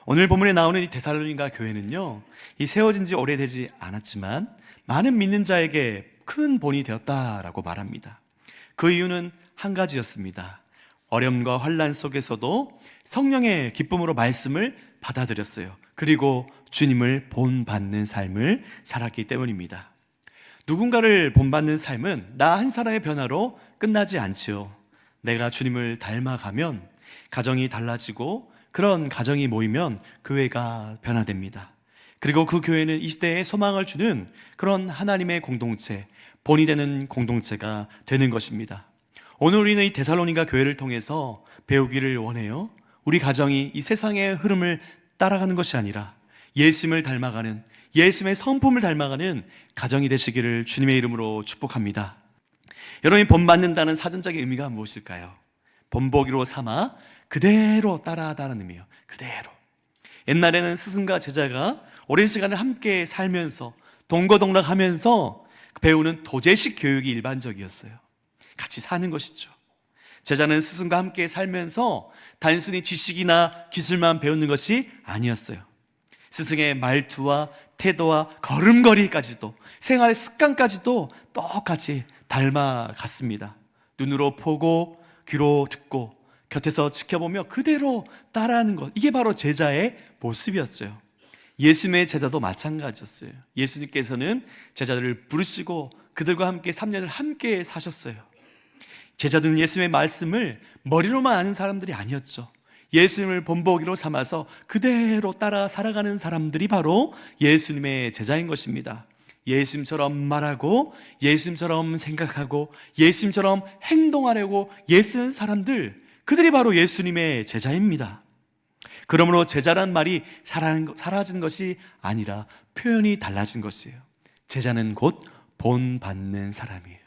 오늘 본문에 나오는 이 데살로니가 교회는요, 이 세워진 지 오래되지 않았지만 많은 믿는 자에게 큰 본이 되었다라고 말합니다. 그 이유는 한 가지였습니다. 어려움과 환난 속에서도 성령의 기쁨으로 말씀을 받아들였어요. 그리고 주님을 본받는 삶을 살았기 때문입니다. 누군가를 본받는 삶은 나 한 사람의 변화로 끝나지 않지요. 내가 주님을 닮아가면 가정이 달라지고, 그런 가정이 모이면 교회가 변화됩니다. 그리고 그 교회는 이 시대에 소망을 주는 그런 하나님의 공동체, 본이 되는 공동체가 되는 것입니다. 오늘 우리는 이 데살로니가 교회를 통해서 배우기를 원해요. 우리 가정이 이 세상의 흐름을 따라가는 것이 아니라 예수님을 닮아가는, 예수님의 성품을 닮아가는 가정이 되시기를 주님의 이름으로 축복합니다. 여러분이 본받는다는 사전적인 의미가 무엇일까요? 본보기로 삼아 그대로 따라하다는 의미예요. 그대로. 옛날에는 스승과 제자가 오랜 시간을 함께 살면서 동거동락하면서 배우는 도제식 교육이 일반적이었어요. 같이 사는 것이죠. 제자는 스승과 함께 살면서 단순히 지식이나 기술만 배우는 것이 아니었어요. 스승의 말투와 태도와 걸음걸이까지도, 생활 습관까지도 똑같이 닮아갔습니다. 눈으로 보고 귀로 듣고 곁에서 지켜보며 그대로 따라하는 것, 이게 바로 제자의 모습이었죠. 예수님의 제자도 마찬가지였어요. 예수님께서는 제자들을 부르시고 그들과 함께 3년을 함께 사셨어요. 제자들은 예수님의 말씀을 머리로만 아는 사람들이 아니었죠. 예수님을 본보기로 삼아서 그대로 따라 살아가는 사람들이 바로 예수님의 제자인 것입니다. 예수님처럼 말하고 예수님처럼 생각하고 예수님처럼 행동하려고 애쓰는 사람들, 그들이 바로 예수님의 제자입니다. 그러므로 제자란 말이 사라진 것이 아니라 표현이 달라진 것이에요. 제자는 곧 본받는 사람이에요.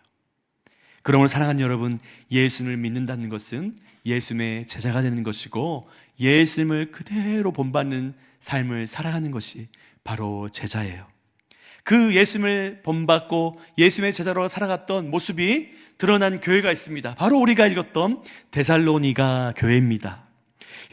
그러므로 사랑하는 여러분, 예수님을 믿는다는 것은 예수님의 제자가 되는 것이고, 예수님을 그대로 본받는 삶을 살아가는 것이 바로 제자예요. 그 예수님을 본받고 예수님의 제자로 살아갔던 모습이 드러난 교회가 있습니다. 바로 우리가 읽었던 데살로니가 교회입니다.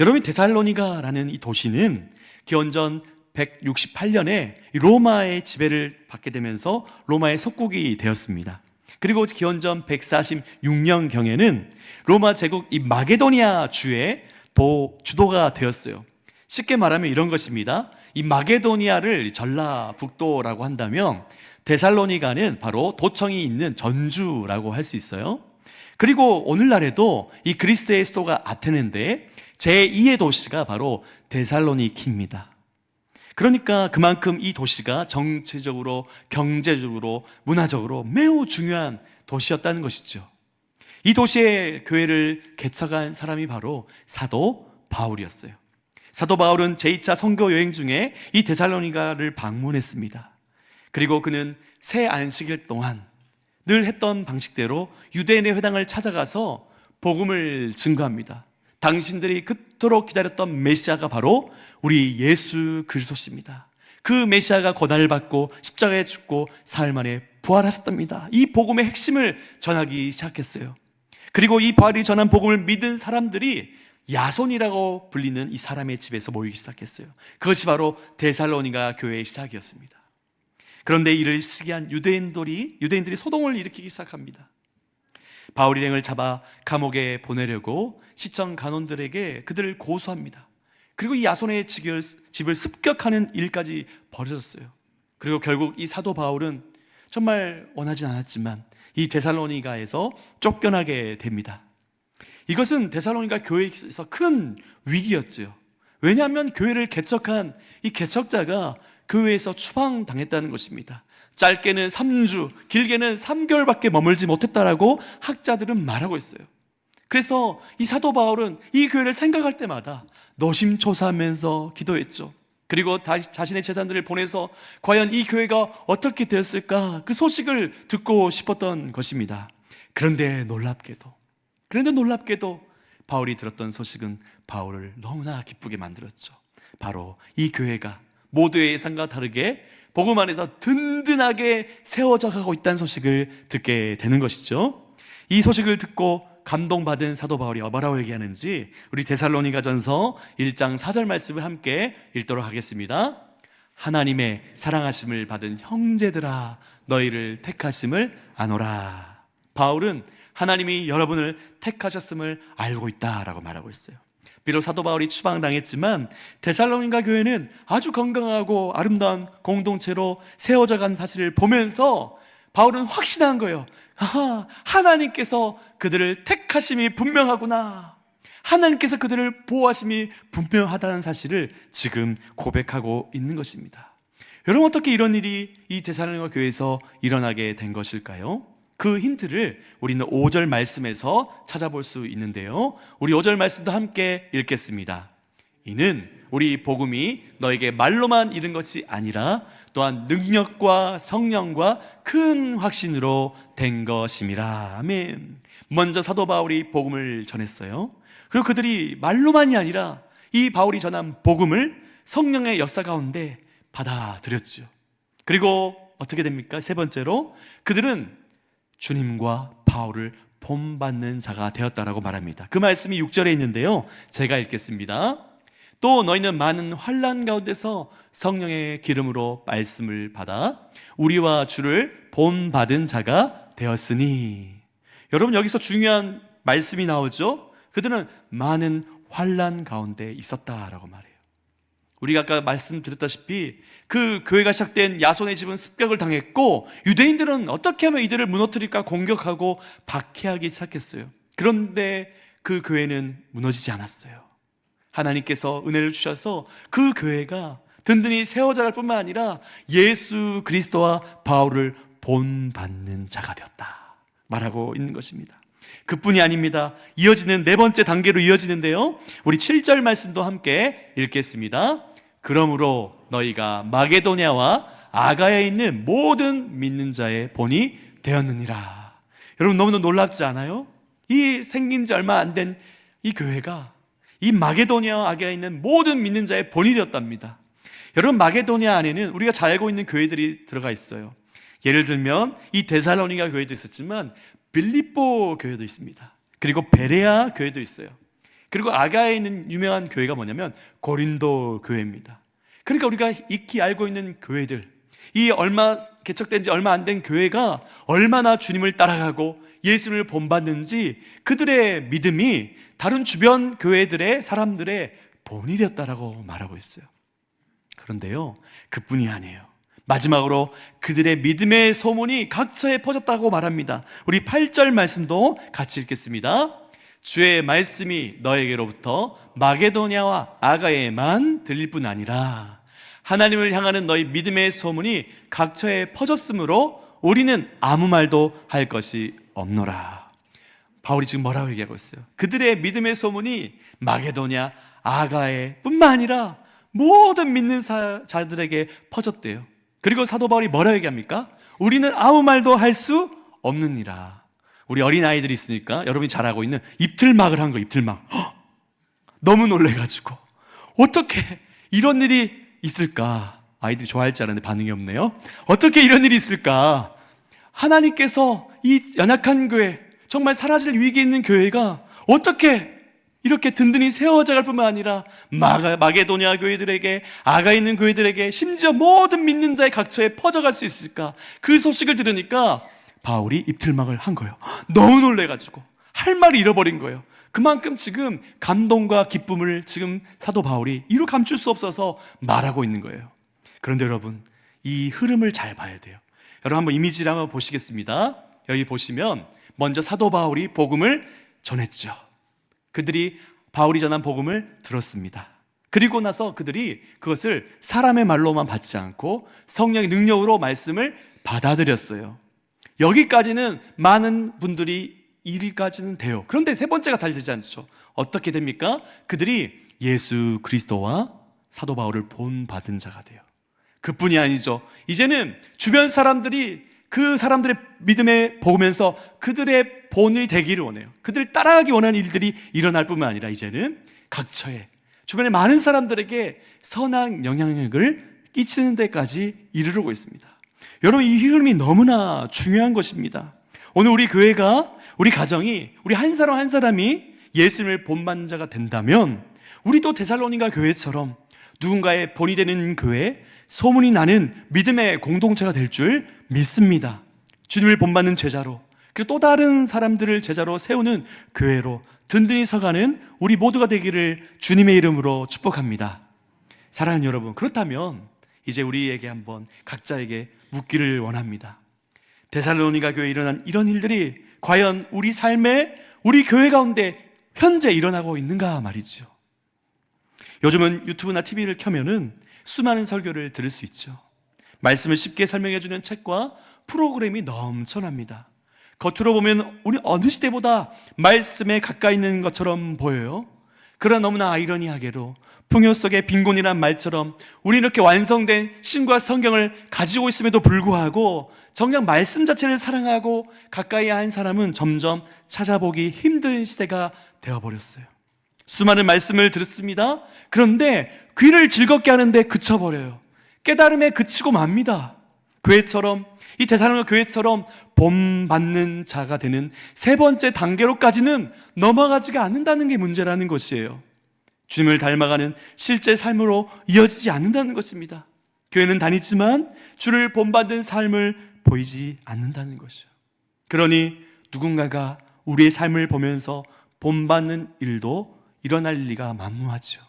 여러분, 데살로니가라는 이 도시는 기원전 168년에 로마의 지배를 받게 되면서 로마의 속국이 되었습니다. 그리고 기원전 146년경에는 로마 제국 이 마게도니아 주의 주도가 되었어요. 쉽게 말하면 이런 것입니다. 이 마게도니아를 전라북도라고 한다면 데살로니가는 바로 도청이 있는 전주라고 할 수 있어요. 그리고 오늘날에도 이 그리스의 수도가 아테네인데 제2의 도시가 바로 데살로니키입니다. 그러니까 그만큼 이 도시가 정치적으로, 경제적으로, 문화적으로 매우 중요한 도시였다는 것이죠. 이 도시의 교회를 개척한 사람이 바로 사도 바울이었어요. 사도 바울은 제2차 선교 여행 중에 이 데살로니가를 방문했습니다. 그리고 그는 새 안식일 동안 늘 했던 방식대로 유대인의 회당을 찾아가서 복음을 증거합니다. 당신들이 그토록 기다렸던 메시아가 바로 우리 예수 그리스도십니다. 그 메시아가 고난을 받고 십자가에 죽고 사흘 만에 부활하셨답니다. 이 복음의 핵심을 전하기 시작했어요. 그리고 이 바울이 전한 복음을 믿은 사람들이 야손이라고 불리는 이 사람의 집에서 모이기 시작했어요. 그것이 바로 데살로니가 교회의 시작이었습니다. 그런데 이를 시기한 유대인들이 소동을 일으키기 시작합니다. 바울 일행을 잡아 감옥에 보내려고 시청 간원들에게 그들을 고소합니다. 그리고 이 야손의 집을 습격하는 일까지 벌어졌어요. 그리고 결국 이 사도 바울은 정말 원하진 않았지만 이 데살로니가에서 쫓겨나게 됩니다. 이것은 데살로니가 교회에 있어서 큰 위기였죠. 왜냐하면 교회를 개척한 이 개척자가 교회에서 추방당했다는 것입니다. 짧게는 3주, 길게는 3개월밖에 머물지 못했다라고 학자들은 말하고 있어요. 그래서 이 사도 바울은 이 교회를 생각할 때마다 노심초사하면서 기도했죠. 그리고 자신의 제자들을 보내서 과연 이 교회가 어떻게 되었을까, 그 소식을 듣고 싶었던 것입니다. 그런데 놀랍게도 바울이 들었던 소식은 바울을 너무나 기쁘게 만들었죠. 바로 이 교회가 모두의 예상과 다르게 복음 안에서 든든하게 세워져 가고 있다는 소식을 듣게 되는 것이죠. 이 소식을 듣고 감동받은 사도 바울이 뭐라고 얘기하는지 우리 데살로니가전서 1장 4절 말씀을 함께 읽도록 하겠습니다. 하나님의 사랑하심을 받은 형제들아, 너희를 택하심을 아노라. 바울은 하나님이 여러분을 택하셨음을 알고 있다라고 말하고 있어요. 비록 사도 바울이 추방당했지만 데살로니가 교회는 아주 건강하고 아름다운 공동체로 세워져 간 사실을 보면서 바울은 확신한 거예요. 하나님께서 그들을 택하심이 분명하구나, 하나님께서 그들을 보호하심이 분명하다는 사실을 지금 고백하고 있는 것입니다. 여러분, 어떻게 이런 일이 이 데살로니가 교회에서 일어나게 된 것일까요? 그 힌트를 우리는 5절 말씀에서 찾아볼 수 있는데요, 우리 5절 말씀도 함께 읽겠습니다. 이는 우리 복음이 너에게 말로만 이른 것이 아니라 또한 능력과 성령과 큰 확신으로 된 것임이라. 아멘. 먼저 사도 바울이 복음을 전했어요. 그리고 그들이 말로만이 아니라 이 바울이 전한 복음을 성령의 역사 가운데 받아들였죠. 그리고 어떻게 됩니까? 세 번째로 그들은 주님과 바울을 본받는 자가 되었다라고 말합니다. 그 말씀이 6절에 있는데요, 제가 읽겠습니다. 또 너희는 많은 환난 가운데서 성령의 기름으로 말씀을 받아 우리와 주를 본받은 자가 되었으니. 여러분, 여기서 중요한 말씀이 나오죠. 그들은 많은 환난 가운데 있었다라고 말해요. 우리가 아까 말씀드렸다시피 그 교회가 시작된 야손의 집은 습격을 당했고 유대인들은 어떻게 하면 이들을 무너뜨릴까 공격하고 박해하기 시작했어요. 그런데 그 교회는 무너지지 않았어요. 하나님께서 은혜를 주셔서 그 교회가 든든히 세워져 갈 뿐만 아니라 예수 그리스도와 바울을 본받는 자가 되었다 말하고 있는 것입니다. 그뿐이 아닙니다. 이어지는 네 번째 단계로 이어지는데요, 우리 7절 말씀도 함께 읽겠습니다. 그러므로 너희가 마게도냐와 아가야에 있는 모든 믿는 자의 본이 되었느니라. 여러분, 너무나 놀랍지 않아요? 이 생긴 지 얼마 안 된 이 교회가 이 마게도냐와 아가야에 있는 모든 믿는 자의 본이 되었답니다. 여러분, 마게도냐 안에는 우리가 잘 알고 있는 교회들이 들어가 있어요. 예를 들면 이 데살로니가 교회도 있었지만 빌립보 교회도 있습니다. 그리고 베레아 교회도 있어요. 그리고 아가야에 있는 유명한 교회가 뭐냐면 고린도 교회입니다. 그러니까 우리가 익히 알고 있는 교회들, 이 개척된 지 얼마 안 된 교회가 얼마나 주님을 따라가고 예수를 본받는지 그들의 믿음이 다른 주변 교회들의 사람들의 본이 되었다라고 말하고 있어요. 그런데요, 그뿐이 아니에요. 마지막으로 그들의 믿음의 소문이 각처에 퍼졌다고 말합니다. 우리 8절 말씀도 같이 읽겠습니다. 주의 말씀이 너에게로부터 마게도냐와 아가야에만 들릴 뿐 아니라 하나님을 향하는 너희 믿음의 소문이 각처에 퍼졌으므로 우리는 아무 말도 할 것이 없노라. 바울이 지금 뭐라고 얘기하고 있어요? 그들의 믿음의 소문이 마게도냐, 아가야 뿐만 아니라 모든 믿는 자들에게 퍼졌대요. 그리고 사도 바울이 뭐라고 얘기합니까? 우리는 아무 말도 할 수 없느니라. 우리 어린아이들이 있으니까 여러분이 잘 알고 있는 입틀막을 한 거예요. 입틀막. 너무 놀래가지고 어떻게 이런 일이 있을까? 아이들이 좋아할 줄 알았는데 반응이 없네요. 어떻게 이런 일이 있을까? 하나님께서 이 연약한 교회, 정말 사라질 위기에 있는 교회가 어떻게 이렇게 든든히 세워져 갈 뿐만 아니라 마게도냐 교회들에게, 아가 있는 교회들에게, 심지어 모든 믿는 자의 각처에 퍼져갈 수 있을까? 그 소식을 들으니까 바울이 입틀막을 한 거예요. 너무 놀래가지고 할 말을 잃어버린 거예요. 그만큼 지금 감동과 기쁨을 지금 사도 바울이 이루 감출 수 없어서 말하고 있는 거예요. 그런데 여러분, 이 흐름을 잘 봐야 돼요. 여러분, 한번 이미지를 한번 보시겠습니다. 여기 보시면 먼저 사도 바울이 복음을 전했죠. 그들이 바울이 전한 복음을 들었습니다. 그리고 나서 그들이 그것을 사람의 말로만 받지 않고 성령의 능력으로 말씀을 받아들였어요. 여기까지는 많은 분들이 이리까지는 돼요. 그런데 세 번째가 달리지 않죠. 어떻게 됩니까? 그들이 예수 그리스도와 사도 바울을 본받은 자가 돼요. 그뿐이 아니죠. 이제는 주변 사람들이 그 사람들의 믿음에 보면서 그들의 본이 되기를 원해요. 그들을 따라가기 원하는 일들이 일어날 뿐만 아니라 이제는 각처에 주변의 많은 사람들에게 선한 영향력을 끼치는 데까지 이르르고 있습니다. 여러분, 이 흐름이 너무나 중요한 것입니다. 오늘 우리 교회가, 우리 가정이, 우리 한 사람 한 사람이 예수님을 본받는 자가 된다면 우리도 데살로니가 교회처럼 누군가의 본이 되는 교회, 소문이 나는 믿음의 공동체가 될 줄 믿습니다. 주님을 본받는 제자로, 그리고 또 다른 사람들을 제자로 세우는 교회로 든든히 서가는 우리 모두가 되기를 주님의 이름으로 축복합니다. 사랑하는 여러분, 그렇다면 이제 우리에게 한번 각자에게 묻기를 원합니다. 데살로니가 교회에 일어난 이런 일들이 과연 우리 삶에, 우리 교회 가운데 현재 일어나고 있는가 말이죠. 요즘은 유튜브나 TV를 켜면은 수많은 설교를 들을 수 있죠. 말씀을 쉽게 설명해주는 책과 프로그램이 넘쳐납니다. 겉으로 보면 우리 어느 시대보다 말씀에 가까이 있는 것처럼 보여요. 그러나 너무나 아이러니하게도 풍요 속의 빈곤이란 말처럼 우리 이렇게 완성된 신과 성경을 가지고 있음에도 불구하고 정작 말씀 자체를 사랑하고 가까이 한 사람은 점점 찾아보기 힘든 시대가 되어버렸어요. 수많은 말씀을 듣습니다. 그런데 귀를 즐겁게 하는데 그쳐버려요. 깨달음에 그치고 맙니다. 교회처럼, 이 데살로니가 교회처럼 본받는 자가 되는 세 번째 단계로까지는 넘어가지가 않는다는 게 문제라는 것이에요. 주님을 닮아가는 실제 삶으로 이어지지 않는다는 것입니다. 교회는 다니지만 주를 본받는 삶을 보이지 않는다는 것이요. 그러니 누군가가 우리의 삶을 보면서 본받는 일도 일어날 리가 만무하죠.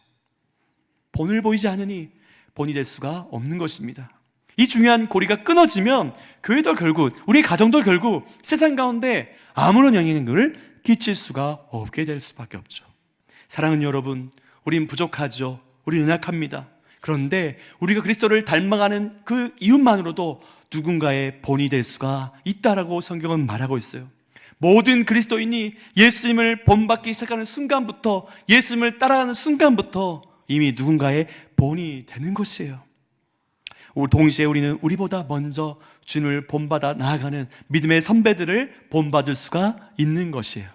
본을 보이지 않으니 본이 될 수가 없는 것입니다. 이 중요한 고리가 끊어지면 교회도 결국, 우리 가정도 결국 세상 가운데 아무런 영향력을 끼칠 수가 없게 될 수밖에 없죠. 사랑하는 여러분, 우린 부족하죠. 우린 연약합니다. 그런데 우리가 그리스도를 닮아가는 그 이유만으로도 누군가의 본이 될 수가 있다라고 성경은 말하고 있어요. 모든 그리스도인이 예수님을 본받기 시작하는 순간부터, 예수님을 따라가는 순간부터 이미 누군가의 본이 되는 것이에요. 동시에 우리는 우리보다 먼저 주님을 본받아 나아가는 믿음의 선배들을 본받을 수가 있는 것이에요.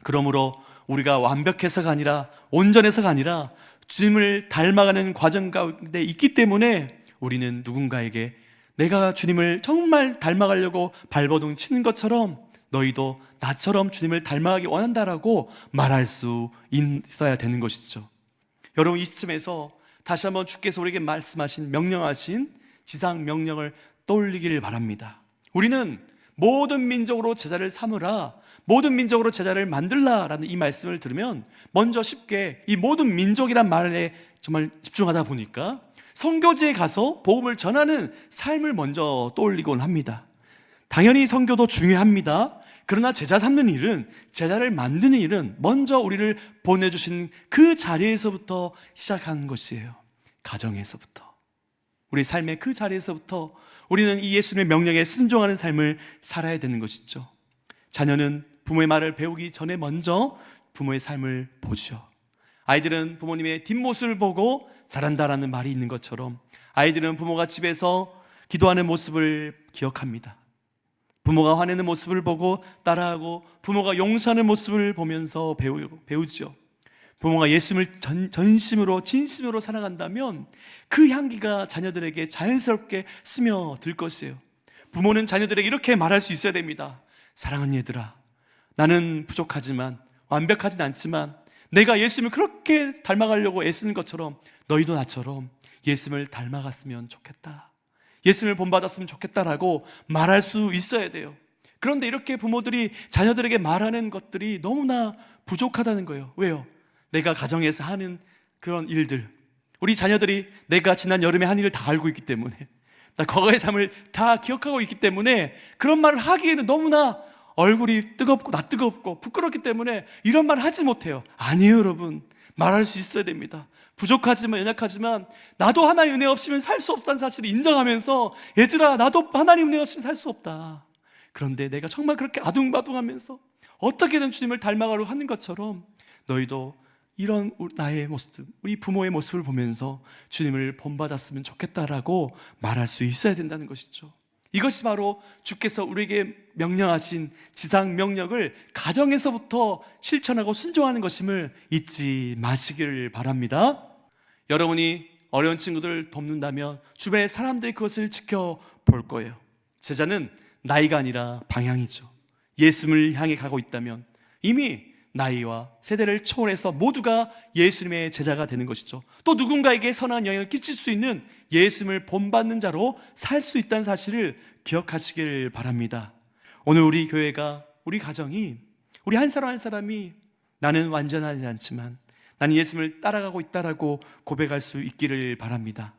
그러므로 우리가 완벽해서가 아니라, 온전해서가 아니라 주님을 닮아가는 과정 가운데 있기 때문에 우리는 누군가에게 내가 주님을 정말 닮아가려고 발버둥 치는 것처럼 너희도 나처럼 주님을 닮아가기 원한다라고 말할 수 있어야 되는 것이죠. 여러분, 이 시점에서 다시 한번 주께서 우리에게 말씀하신, 명령하신 지상 명령을 떠올리기를 바랍니다. 우리는 모든 민족으로 제자를 삼으라, 모든 민족으로 제자를 만들라라는 이 말씀을 들으면 먼저 쉽게 이 모든 민족이란 말에 정말 집중하다 보니까 선교지에 가서 복음을 전하는 삶을 먼저 떠올리곤 합니다. 당연히 선교도 중요합니다. 그러나 제자 삼는 일은, 제자를 만드는 일은 먼저 우리를 보내주신 그 자리에서부터 시작하는 것이에요. 가정에서부터, 우리 삶의 그 자리에서부터 우리는 이 예수님의 명령에 순종하는 삶을 살아야 되는 것이죠. 자녀는 부모의 말을 배우기 전에 먼저 부모의 삶을 보죠. 아이들은 부모님의 뒷모습을 보고 자란다라는 말이 있는 것처럼 아이들은 부모가 집에서 기도하는 모습을 기억합니다. 부모가 화내는 모습을 보고 따라하고, 부모가 용서하는 모습을 보면서 배우죠. 부모가 예수님을 전심으로, 진심으로 사랑한다면 그 향기가 자녀들에게 자연스럽게 스며들 것이에요. 부모는 자녀들에게 이렇게 말할 수 있어야 됩니다. 사랑하는 얘들아, 나는 부족하지만, 완벽하진 않지만 내가 예수님을 그렇게 닮아가려고 애쓰는 것처럼 너희도 나처럼 예수님을 닮아갔으면 좋겠다, 예수님을 본받았으면 좋겠다라고 말할 수 있어야 돼요. 그런데 이렇게 부모들이 자녀들에게 말하는 것들이 너무나 부족하다는 거예요. 왜요? 내가 가정에서 하는 그런 일들, 우리 자녀들이 내가 지난 여름에 한 일을 다 알고 있기 때문에, 나 과거의 삶을 다 기억하고 있기 때문에 그런 말을 하기에는 너무나 얼굴이 뜨겁고 나 뜨겁고 부끄럽기 때문에 이런 말 하지 못해요. 아니에요, 여러분. 말할 수 있어야 됩니다. 부족하지만, 연약하지만 나도 하나님 은혜 없이는 살 수 없다는 사실을 인정하면서, 얘들아, 나도 하나님 은혜 없이는 살 수 없다. 그런데 내가 정말 그렇게 아둥바둥하면서 어떻게든 주님을 닮아가려고 하는 것처럼 너희도 이런 나의 모습, 우리 부모의 모습을 보면서 주님을 본받았으면 좋겠다라고 말할 수 있어야 된다는 것이죠. 이것이 바로 주께서 우리에게 명령하신 지상 명령을 가정에서부터 실천하고 순종하는 것임을 잊지 마시기를 바랍니다. 여러분이 어려운 친구들 돕는다면 주변의 사람들이 그것을 지켜볼 거예요. 제자는 나이가 아니라 방향이죠. 예수님을 향해 가고 있다면 이미 나이와 세대를 초월해서 모두가 예수님의 제자가 되는 것이죠. 또 누군가에게 선한 영향을 끼칠 수 있는 예수님을 본받는 자로 살 수 있다는 사실을 기억하시길 바랍니다. 오늘 우리 교회가, 우리 가정이, 우리 한 사람 한 사람이 나는 완전하지 않지만 나는 예수님을 따라가고 있다라고 고백할 수 있기를 바랍니다.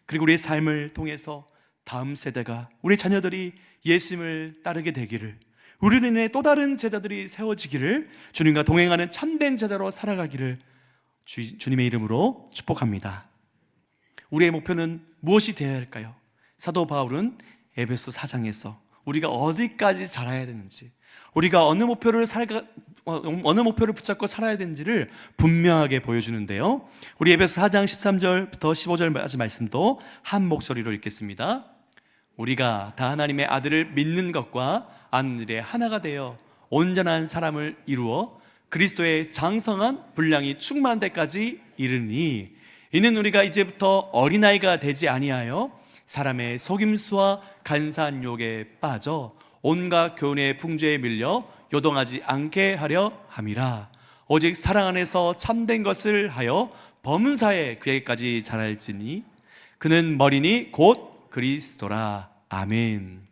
그리고 우리의 삶을 통해서 다음 세대가, 우리 자녀들이 예수님을 따르게 되기를, 우리로 인해 또 다른 제자들이 세워지기를, 주님과 동행하는 참된 제자로 살아가기를 주님의 이름으로 축복합니다. 우리의 목표는 무엇이 되어야 할까요? 사도 바울은 에베소 4장에서 우리가 어디까지 자라야 되는지, 우리가 어느 목표를 붙잡고 살아야 되는지를 분명하게 보여주는데요. 우리 에베소 4장 13절부터 15절까지 말씀도 한 목소리로 읽겠습니다. 우리가 다 하나님의 아들을 믿는 것과 아는 일에 하나가 되어 온전한 사람을 이루어 그리스도의 장성한 분량이 충만한 데까지 이르니, 이는 우리가 이제부터 어린아이가 되지 아니하여 사람의 속임수와 간사한 유혹에 빠져 온갖 교훈의 풍조에 밀려 요동하지 않게 하려 함이라. 오직 사랑 안에서 참된 것을 하여 범사에 그에게까지 자랄지니 그는 머리니 곧 그리스도라. 아멘.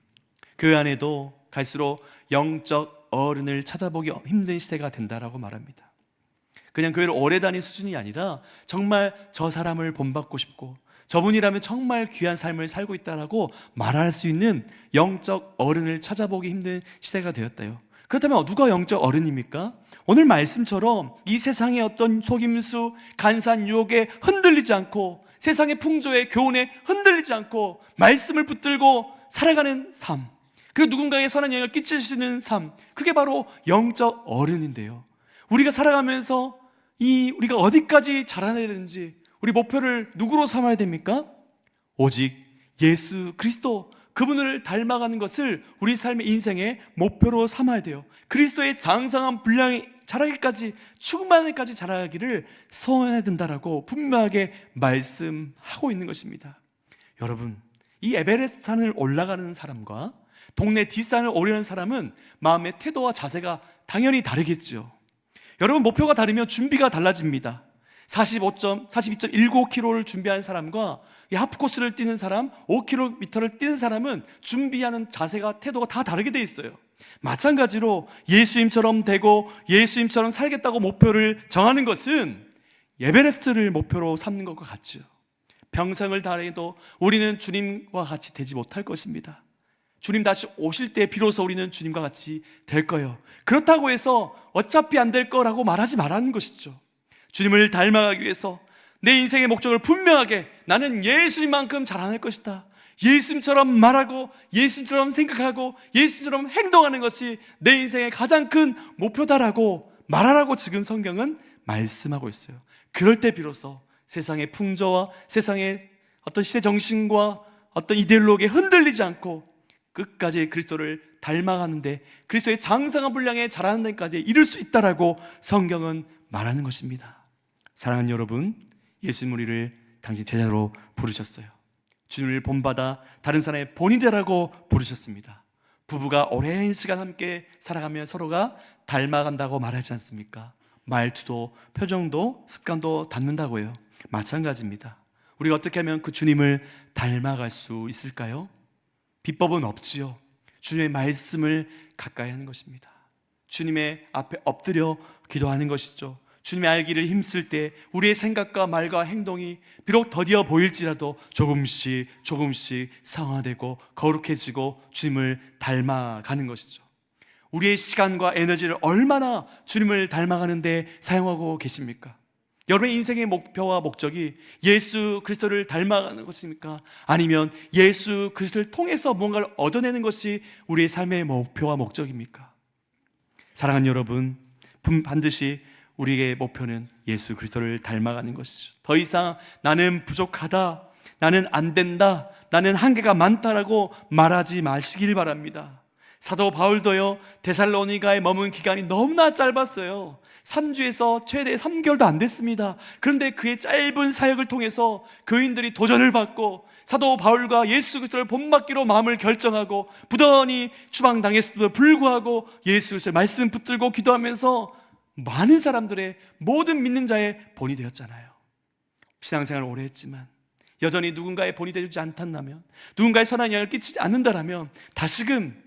교회 안에도 갈수록 영적 어른을 찾아보기 힘든 시대가 된다라고 말합니다. 그냥 교회를 오래 다닌 수준이 아니라 정말 저 사람을 본받고 싶고 저분이라면 정말 귀한 삶을 살고 있다라고 말할 수 있는 영적 어른을 찾아보기 힘든 시대가 되었다요. 그렇다면 누가 영적 어른입니까? 오늘 말씀처럼 이 세상의 어떤 속임수, 간사한 유혹에 흔들리지 않고 세상의 풍조에, 교훈에 흔들리지 않고 말씀을 붙들고 살아가는 삶, 그리고 누군가에게 선한 영향을 끼칠 수 있는 삶, 그게 바로 영적 어른인데요. 우리가 살아가면서 우리가 어디까지 자라나야 되는지, 우리 목표를 누구로 삼아야 됩니까? 오직 예수 그리스도, 그분을 닮아가는 것을 우리 삶의 인생의 목표로 삼아야 돼요. 그리스도의 장성한 분량이 자라기까지, 충만하기까지 자라기를 소원해야 된다라고 분명하게 말씀하고 있는 것입니다. 여러분, 이 에베레스트 산을 올라가는 사람과 동네 뒷산을 오르는 사람은 마음의 태도와 자세가 당연히 다르겠죠. 여러분, 목표가 다르면 준비가 달라집니다. 42.19km를 준비한 사람과 이 하프코스를 뛰는 사람, 5km를 뛰는 사람은 준비하는 자세가, 태도가 다 다르게 돼 있어요. 마찬가지로 예수님처럼 되고 예수님처럼 살겠다고 목표를 정하는 것은 에베레스트를 목표로 삼는 것과 같죠. 평생을 다해도 우리는 주님과 같이 되지 못할 것입니다. 주님 다시 오실 때 비로소 우리는 주님과 같이 될 거예요. 그렇다고 해서 어차피 안 될 거라고 말하지 말라는 것이죠. 주님을 닮아가기 위해서 내 인생의 목적을 분명하게, 나는 예수님만큼 자라날 것이다, 예수님처럼 말하고 예수님처럼 생각하고 예수님처럼 행동하는 것이 내 인생의 가장 큰 목표다라고 말하라고 지금 성경은 말씀하고 있어요. 그럴 때 비로소 세상의 풍조와 세상의 어떤 시대 정신과 어떤 이데올로기에 흔들리지 않고 끝까지 그리스도를 닮아가는데, 그리스도의 장성한 분량에 자라는 데까지 이룰 수 있다라고 성경은 말하는 것입니다. 사랑하는 여러분, 예수님 우리를 당신 제자로 부르셨어요. 주님을 본받아 다른 사람의 본이 되라고 부르셨습니다. 부부가 오랜 시간 함께 살아가면 서로가 닮아간다고 말하지 않습니까? 말투도 표정도 습관도 닮는다고요. 마찬가지입니다. 우리가 어떻게 하면 그 주님을 닮아갈 수 있을까요? 비법은 없지요. 주님의 말씀을 가까이 하는 것입니다. 주님의 앞에 엎드려 기도하는 것이죠. 주님의 알기를 힘쓸 때 우리의 생각과 말과 행동이 비록 더디어 보일지라도 조금씩 상화되고 거룩해지고 주님을 닮아가는 것이죠. 우리의 시간과 에너지를 얼마나 주님을 닮아가는 데 사용하고 계십니까? 여러분의 인생의 목표와 목적이 예수 그리스도를 닮아가는 것입니까? 아니면 예수 그리스도를 통해서 무언가를 얻어내는 것이 우리의 삶의 목표와 목적입니까? 사랑하는 여러분, 반드시 우리의 목표는 예수 그리스도를 닮아가는 것이죠. 더 이상 나는 부족하다, 나는 안 된다, 나는 한계가 많다라고 말하지 마시길 바랍니다. 사도 바울도요, 데살로니가에 머문 기간이 너무나 짧았어요. 3주에서 최대 3개월도 안 됐습니다. 그런데 그의 짧은 사역을 통해서 교인들이 도전을 받고 사도 바울과 예수 그리스도를 본받기로 마음을 결정하고 부단히 추방당했음에도 불구하고 예수 그리스도의 말씀 붙들고 기도하면서 많은 사람들의 모든 믿는 자의 본이 되었잖아요. 신앙생활을 오래 했지만 여전히 누군가의 본이 되지 않았다면, 누군가의 선한 영향을 끼치지 않는다면 다시금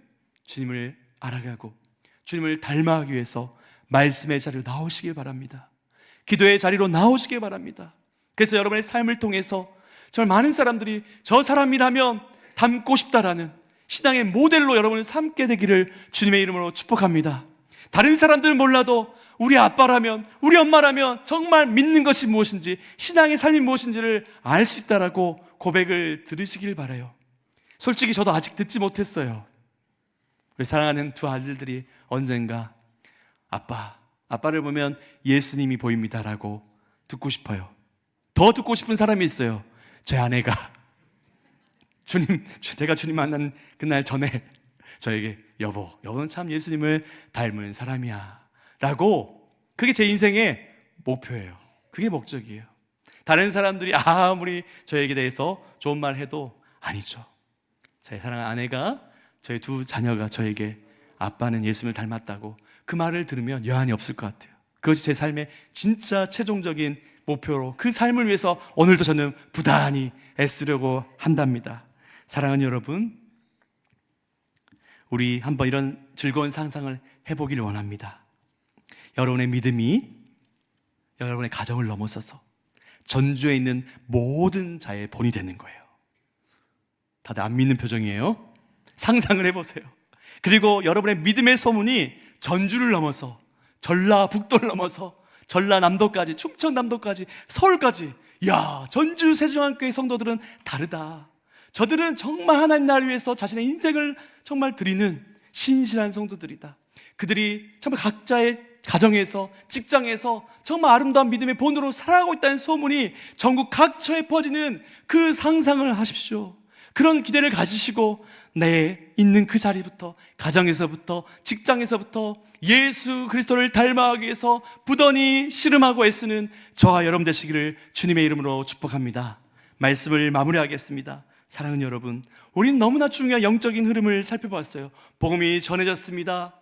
주님을 알아가고 주님을 닮아가기 위해서 말씀의 자리로 나오시길 바랍니다. 기도의 자리로 나오시길 바랍니다. 그래서 여러분의 삶을 통해서 정말 많은 사람들이 저 사람이라면 닮고 싶다라는 신앙의 모델로 여러분을 삼게 되기를 주님의 이름으로 축복합니다. 다른 사람들은 몰라도 우리 아빠라면, 우리 엄마라면 정말 믿는 것이 무엇인지, 신앙의 삶이 무엇인지를 알 수 있다라고 고백을 들으시길 바라요. 솔직히 저도 아직 듣지 못했어요. 우리 사랑하는 두 아들들이 언젠가 아빠를 보면 예수님이 보입니다라고 듣고 싶어요. 더 듣고 싶은 사람이 있어요. 제 아내가 제가 주님 만난 그날 전에 저에게 여보는 참 예수님을 닮은 사람이야 라고, 그게 제 인생의 목표예요. 그게 목적이에요. 다른 사람들이 아무리 저에게 대해서 좋은 말 해도 아니죠. 제 사랑하는 아내가, 저희 두 자녀가 저에게 아빠는 예수님을 닮았다고 그 말을 들으면 여한이 없을 것 같아요. 그것이 제 삶의 진짜 최종적인 목표로, 그 삶을 위해서 오늘도 저는 부단히 애쓰려고 한답니다. 사랑하는 여러분, 우리 한번 이런 즐거운 상상을 해보기를 원합니다. 여러분의 믿음이 여러분의 가정을 넘어서서 전주에 있는 모든 자의 본이 되는 거예요. 다들 안 믿는 표정이에요. 상상을 해보세요. 그리고 여러분의 믿음의 소문이 전주를 넘어서 전라북도를 넘어서 전라남도까지, 충청남도까지, 서울까지, 야, 전주 세종한교회 성도들은 다르다. 저들은 정말 하나님 나라를 위해서 자신의 인생을 정말 드리는 신실한 성도들이다. 그들이 정말 각자의 가정에서, 직장에서 정말 아름다운 믿음의 본으로 살아가고 있다는 소문이 전국 각처에 퍼지는 그 상상을 하십시오. 그런 기대를 가지시고 내 있는 그 자리부터, 가정에서부터, 직장에서부터 예수 그리스도를 닮아가기 위해서 부단히 씨름하고 애쓰는 저와 여러분 되시기를 주님의 이름으로 축복합니다. 말씀을 마무리하겠습니다. 사랑하는 여러분, 우리는 너무나 중요한 영적인 흐름을 살펴봤어요. 복음이 전해졌습니다.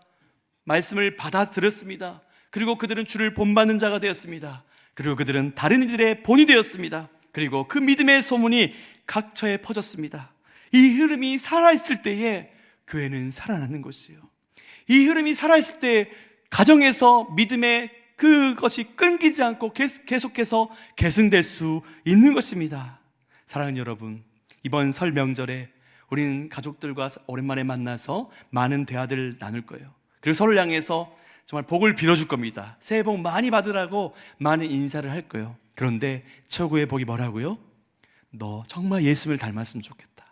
말씀을 받아들였습니다. 그리고 그들은 주를 본받는 자가 되었습니다. 그리고 그들은 다른 이들의 본이 되었습니다. 그리고 그 믿음의 소문이 각처에 퍼졌습니다. 이 흐름이 살아있을 때에 교회는 살아나는 것이에요. 이 흐름이 살아있을 때 가정에서 믿음의 그것이 끊기지 않고 계속해서 계승될 수 있는 것입니다. 사랑하는 여러분, 이번 설 명절에 우리는 가족들과 오랜만에 만나서 많은 대화들을 나눌 거예요. 그리고 서로를 향해서 정말 복을 빌어줄 겁니다. 새해 복 많이 받으라고 많은 인사를 할 거예요. 그런데 최고의 복이 뭐라고요? 너 정말 예수님을 닮았으면 좋겠다.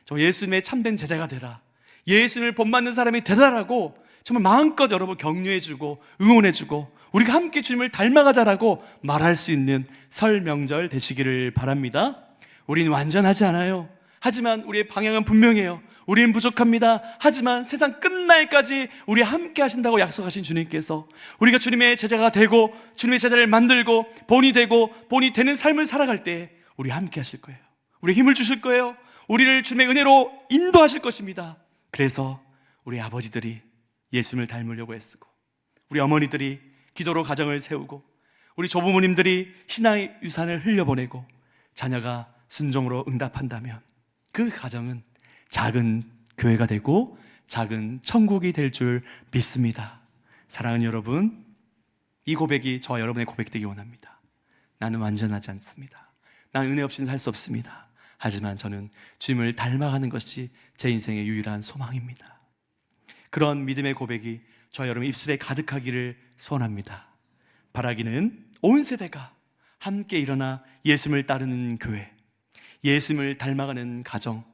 정말 예수님의 참된 제자가 되라. 예수님을 본받는 사람이 되라라고 정말 마음껏 여러분 격려해주고 응원해주고 우리가 함께 주님을 닮아가자라고 말할 수 있는 설 명절 되시기를 바랍니다. 우리는 완전하지 않아요. 하지만 우리의 방향은 분명해요. 우리는 부족합니다. 하지만 세상 끝날까지 우리 함께 하신다고 약속하신 주님께서 우리가 주님의 제자가 되고 주님의 제자를 만들고 본이 되고 본이 되는 삶을 살아갈 때 우리 함께 하실 거예요. 우리 힘을 주실 거예요. 우리를 주님의 은혜로 인도하실 것입니다. 그래서 우리 아버지들이 예수님을 닮으려고 애쓰고 우리 어머니들이 기도로 가정을 세우고 우리 조부모님들이 신앙의 유산을 흘려보내고 자녀가 순종으로 응답한다면 그 가정은 작은 교회가 되고 작은 천국이 될 줄 믿습니다. 사랑하는 여러분, 이 고백이 저와 여러분의 고백이 되기 원합니다. 나는 완전하지 않습니다. 나는 은혜 없이는 살 수 없습니다. 하지만 저는 주님을 닮아가는 것이 제 인생의 유일한 소망입니다. 그런 믿음의 고백이 저와 여러분 입술에 가득하기를 소원합니다. 바라기는 온 세대가 함께 일어나 예수님을 따르는 교회, 예수님을 닮아가는 가정,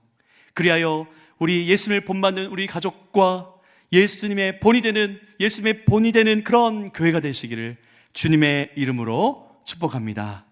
그리하여 우리 예수님을 본받는 우리 가족과 예수님의 본이 되는 그런 교회가 되시기를 주님의 이름으로 축복합니다.